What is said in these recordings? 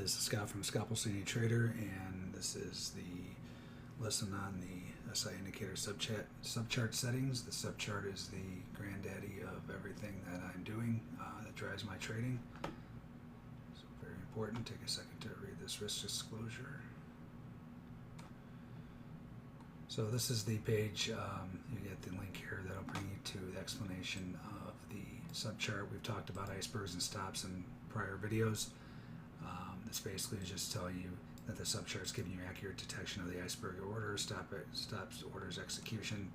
This is Scott from Scalpel Senior Trader, and this is the lesson on the SI indicator subchart settings. The subchart is the granddaddy of everything that I'm doing that drives my trading. So very important. Take a second to read this risk disclosure. So this is the page. You get the link here that'll bring you to the explanation of the subchart. We've talked about icebergs and stops in prior videos. This basically is just telling you that the subchart is giving you accurate detection of the iceberg order, stops orders execution.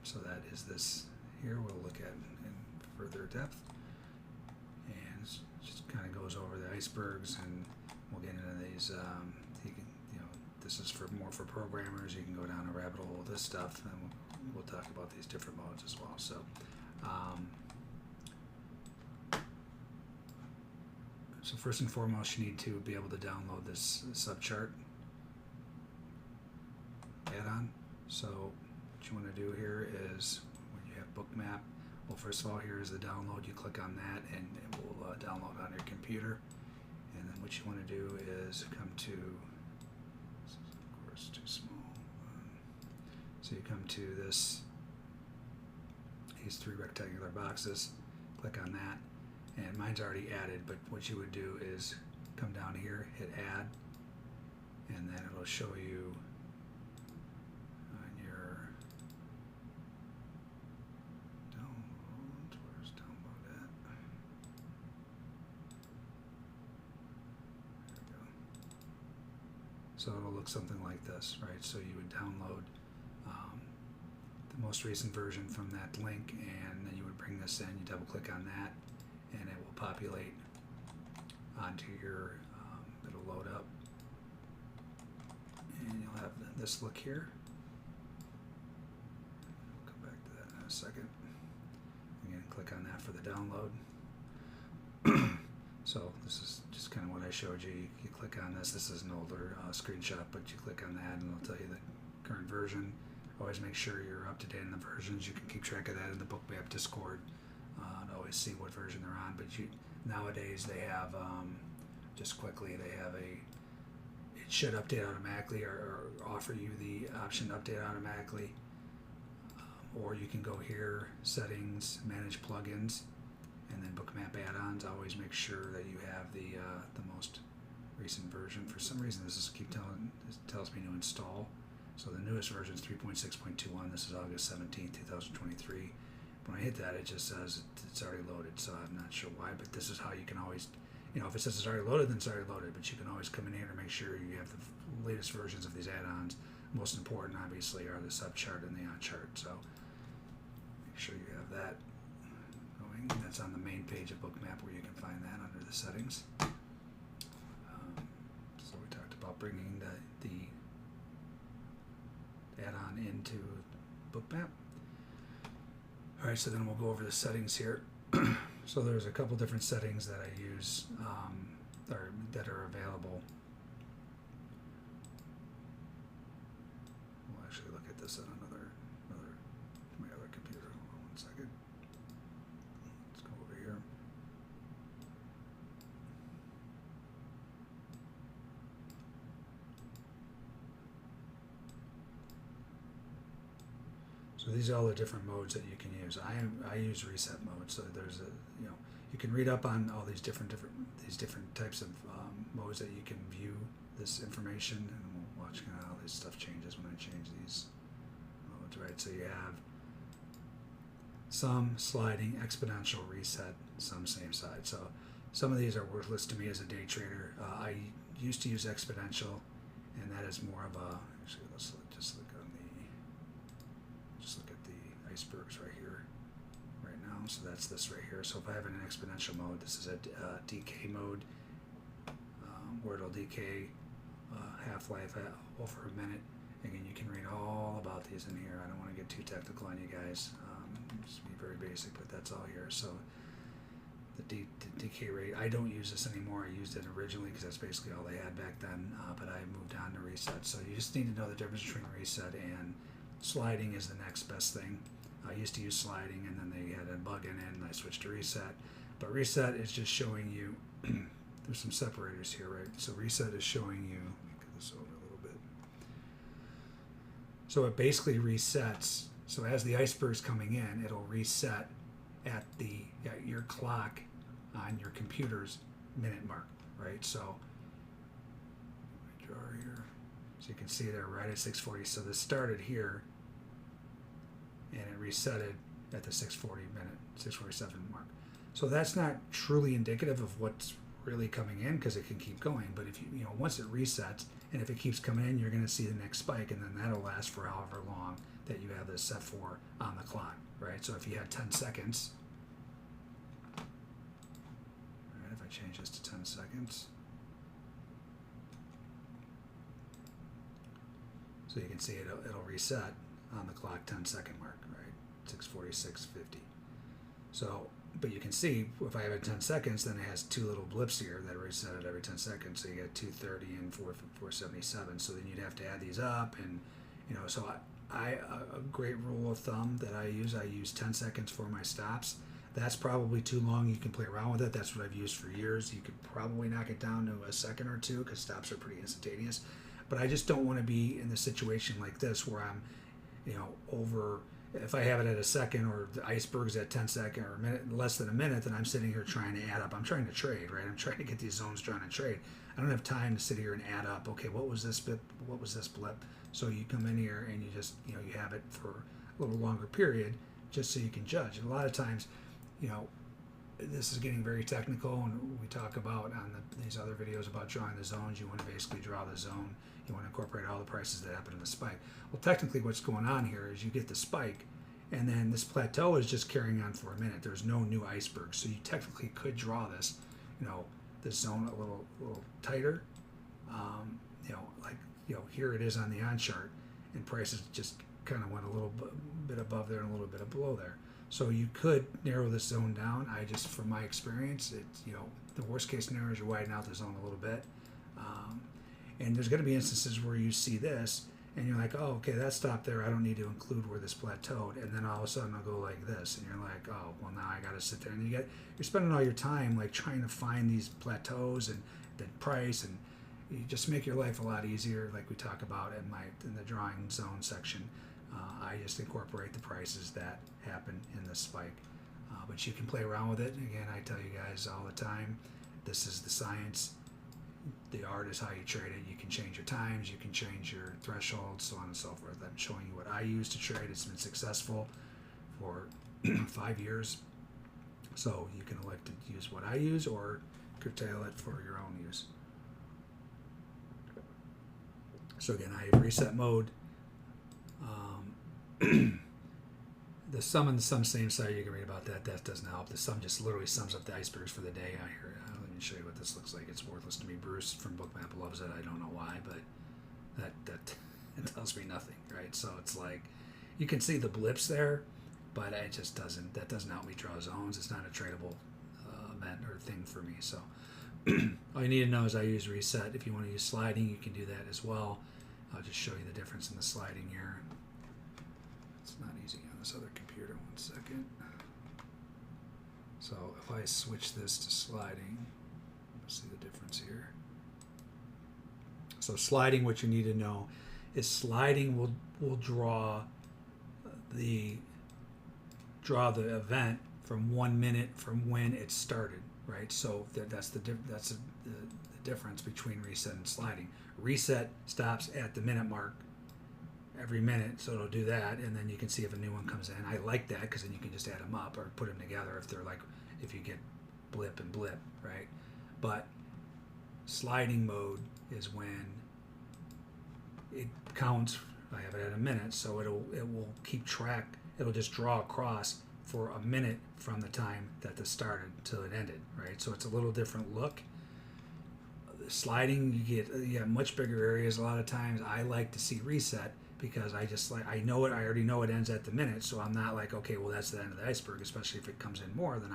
So that is this here. We'll look at in further depth, and it just kind of goes over the icebergs, and we'll get into these. This is more for programmers. You can go down a rabbit hole with this stuff, and we'll talk about these different modes as well. So first and foremost, you need to be able to download this subchart add-on. So what you want to do here is when you have Bookmap, well, first of all, here is the download. You click on that, and it will download on your computer. And then what you want to do is come to, this is of course too small. So you come to these three rectangular boxes, click on that. And mine's already added, but what you would do is come down here, hit add, and then it'll show you on your download. Where's download at? There we go. So it'll look something like this, right? So you would download the most recent version from that link, and then you would bring this in, you double click on that, and it will populate onto your, it'll load up, and you'll have this look here. We'll come back to that in a second. Again, click on that for the download. So this is just kind of what I showed you. You click on this. This is an older screenshot, but you click on that and it'll tell you the current version. Always make sure you're up to date on the versions. You can keep track of that in the Bookmap Discord. To always see what version they're on, but nowadays they have just quickly it should update automatically or offer you the option to update automatically, or you can go here, settings, manage plugins, and then Bookmap add-ons. Always make sure that you have the most recent version. For some reason this tells me to install. So the newest version is 3.6.21. This is August 17th, 2023. When I hit that, it just says it's already loaded, so I'm not sure why, but this is how you can always, if it says it's already loaded, then it's already loaded, but you can always come in here to make sure you have the latest versions of these add-ons. Most important, obviously, are the subchart and the on-chart, so make sure you have that going. That's on the main page of Bookmap where you can find that under the settings. So we talked about bringing the add-on into Bookmap. Alright, so then we'll go over the settings here. So there's a couple different settings that I use that are available. We'll actually look at this on my other computer. Hold on one second. Let's go over here. So these are all the different modes that you can use. I use reset mode. So there's you can read up on all these different types of modes that you can view this information, and we'll watch kind of how this stuff changes when I change these modes, right? So you have some sliding, exponential, reset, some same side. So some of these are worthless to me as a day trader. I used to use exponential, and that is more of a, actually let's just look at the icebergs right here right now. So that's this right here. So if I have it in exponential mode, this is a decay mode, where it'll decay half-life over a minute. Again, you can read all about these in here. I don't want to get too technical on you guys. Just be very basic, but that's all here. So the decay rate, I don't use this anymore. I used it originally because that's basically all they had back then, but I moved on to reset. So you just need to know the difference between reset and sliding is the next best thing. I used to use sliding, and then they had a bug in it, and I switched to reset. But reset is just showing you there's some separators here, right? So reset is showing you, get this over a little bit. So it basically resets. So as the iceberg's coming in, it'll reset at your clock on your computer's minute mark, right? So draw here, so you can see there right at 6:40. So this started here, and it resetted at the 6:40 minute, 6:47 mark. So that's not truly indicative of what's really coming in because it can keep going. But if you know once it resets, and if it keeps coming in, you're going to see the next spike, and then that'll last for however long that you have this set for on the clock, right? So if you had 10 seconds, right, if I change this to 10 seconds, so you can see it'll reset on the clock 10-second mark, right? 6:46:50. So, but you can see if I have it 10 seconds, then it has two little blips here that reset it every 10 seconds. So you get 2:30 and 4:77. So then you'd have to add these up, and so a great rule of thumb that I use 10 seconds for my stops. That's probably too long. You can play around with it. That's what I've used for years. You could probably knock it down to a second or two because stops are pretty instantaneous. But I just don't want to be in the situation like this where I'm, over. If I have it at a second or the iceberg's at 10 seconds or a minute, less than a minute, then I'm sitting here trying to add up. I'm trying to trade, right? I'm trying to get these zones drawn and trade. I don't have time to sit here and add up. Okay, what was this blip? What was this blip? So you come in here and you just, you have it for a little longer period just so you can judge. And a lot of times, this is getting very technical, and we talk about on these other videos about drawing the zones. You want to basically draw the zone. You want to incorporate all the prices that happen in the spike. Well, technically what's going on here is you get the spike, and then this plateau is just carrying on for a minute. There's no new iceberg. So you technically could draw this, this zone a little tighter. Here it is on the on chart, and prices just kind of went a little bit above there and a little bit below there. So you could narrow this zone down. From my experience, it's, the worst case scenario is you widen out the zone a little bit. And there's going to be instances where you see this and you're like, oh, okay, that stopped there. I don't need to include where this plateaued. And then all of a sudden I'll go like this, and you're like, oh, well, now I got to sit there. And you're spending all your time like trying to find these plateaus and the price, and you just make your life a lot easier. Like we talk about in the drawing zone section, I just incorporate the prices that happen in the spike. But you can play around with it. Again, I tell you guys all the time, this is the science. The art is how you trade it. You can change your times, you can change your thresholds, so on and so forth. I'm showing you what I use to trade. It's been successful for 5 years. So you can elect to use what I use or curtail it for your own use. So again, I have reset mode. The sum and the sum same side, you can read about that. That doesn't help. The sum just literally sums up the icebergs for the day. Let me show you what this looks like. It's worthless to me. Bruce from Bookmap loves it. I don't know why, but that it tells me nothing, right? So it's like you can see the blips there, but it just doesn't. That doesn't help me draw zones. It's not a tradable event or thing for me. So all you need to know is I use reset. If you want to use sliding, you can do that as well. I'll just show you the difference in the sliding here. It's not easy on this other computer. 1 second. So if I switch this to sliding, you'll see the difference here. So sliding, what you need to know is sliding will draw the event from 1 minute from when it started, right? So that's the difference between reset and sliding. Reset stops at the minute mark every minute, so it'll do that, and then you can see if a new one comes in. I like that because then you can just add them up or put them together if you get blip and blip, right? But sliding mode is when it counts. I have it at a minute, so it will keep track. It'll just draw across for a minute from the time that this started till it ended, right? So it's a little different look. Sliding, you get much bigger areas a lot of times. I like to see reset because I know it. I already know it ends at the minute, so I'm not like, okay, well that's the end of the iceberg. Especially if it comes in more than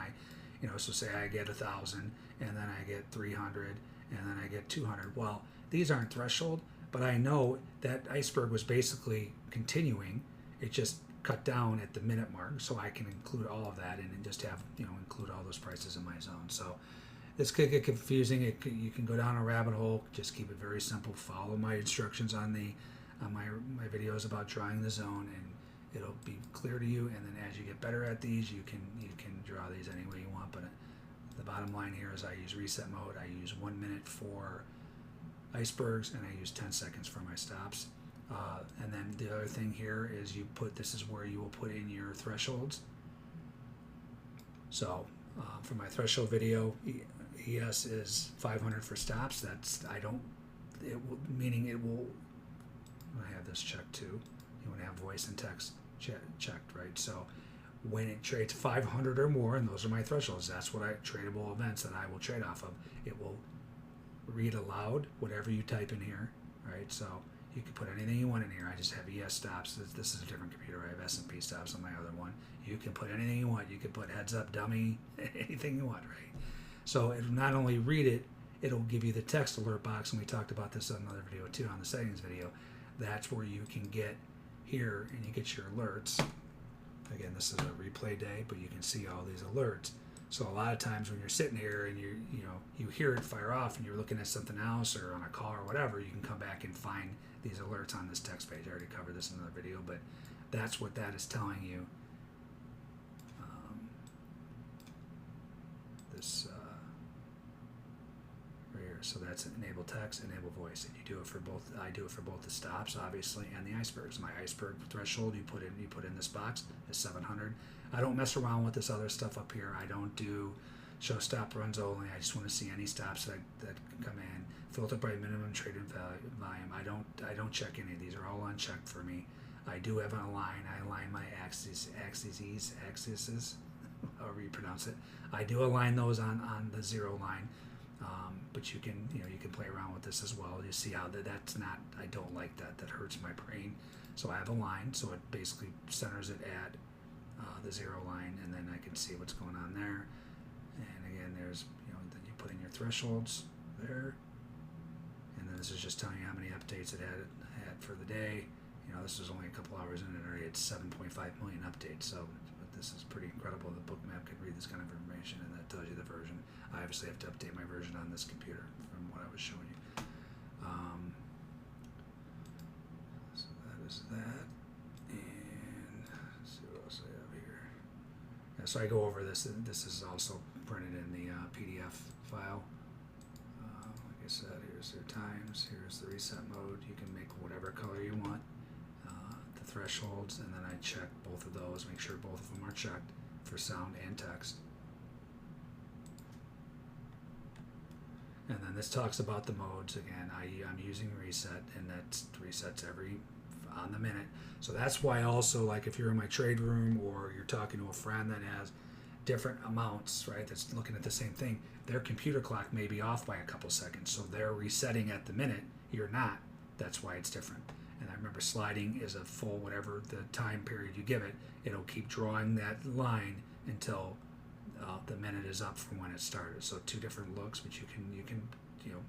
so say I get 1,000 and then I get 300 and then I get 200. Well, these aren't threshold, but I know that iceberg was basically continuing. It just cut down at the minute mark, so I can include all of that and just have include all those prices in my zone. So this could get confusing. You can go down a rabbit hole. Just keep it very simple. Follow my instructions on my videos about drawing the zone, and it'll be clear to you. And then as you get better at these, you can draw these any way you want. But the bottom line here is I use reset mode. I use 1 minute for icebergs, and I use 10 seconds for my stops. And then the other thing here is this is where you will put in your thresholds. So for my threshold video, ES is 500 for stops. Meaning it will, I have this checked too. You want to have voice and text checked, right? So when it trades 500 or more, and those are my thresholds, that's what tradable events that I will trade off of. It will read aloud whatever you type in here, right? So you can put anything you want in here. I just have ES stops. This is a different computer. I have S&P stops on my other one. You can put anything you want. You can put heads up, dummy, anything you want, right? So it'll not only read it, it'll give you the text alert box, and we talked about this on another video too, on the settings video. That's where you can get here, and you get your alerts. Again, this is a replay day, but you can see all these alerts. So a lot of times when you're sitting here and you hear it fire off and you're looking at something else or on a call or whatever, you can come back and find these alerts on this text page. I already covered this in another video, but that's what that is telling you. This right here. So that's enable text, enable voice, and you do it for both. I do it for both the stops, obviously, and the icebergs. My iceberg threshold you put in this box is 700. I don't mess around with this other stuff up here. I don't do show stop runs only. I just want to see any stops that come in. Filter by minimum traded volume. I don't check any of these. Are all unchecked for me. I do have an align. I align my axes, however you pronounce it. I do align those on the zero line. But you can play around with this as well. You see how that's not. I don't like that. That hurts my brain. So I have a line. So it basically centers it at the zero line, and then I can see what's going on there. And again, there's then you put in your thresholds there, and then this is just telling you how many updates it had for the day. This is only a couple hours in, and already it's 7.5 million updates. So this is pretty incredible. The bookmap could read this kind of information, and that tells you the version. I obviously have to update my version on this computer from what I was showing you. So that is that. And let's see what else I have here. Yeah, so I go over this. This is also printed in the PDF file. Like I said, here's their times. Here's the reset mode. You can make whatever color you want. The thresholds, and then I check both of those. Make sure both of them are checked for sound and text. And then this talks about the modes again. I'm using reset, and that resets on the minute. So that's why also, like if you're in my trade room or you're talking to a friend that has different amounts, right, that's looking at the same thing, their computer clock may be off by a couple seconds. So they're resetting at the minute. You're not. That's why it's different. And I remember sliding is a full whatever the time period you give it. It'll keep drawing that line until the minute is up from when it started. So two different looks, but you can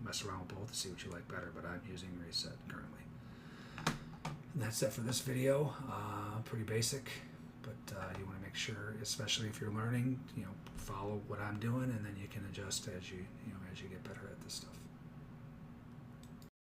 mess around with both to see what you like better. But I'm using reset currently. And that's it for this video. Pretty basic, but you want to make sure, especially if you're learning, follow what I'm doing, and then you can adjust as you get better at this stuff.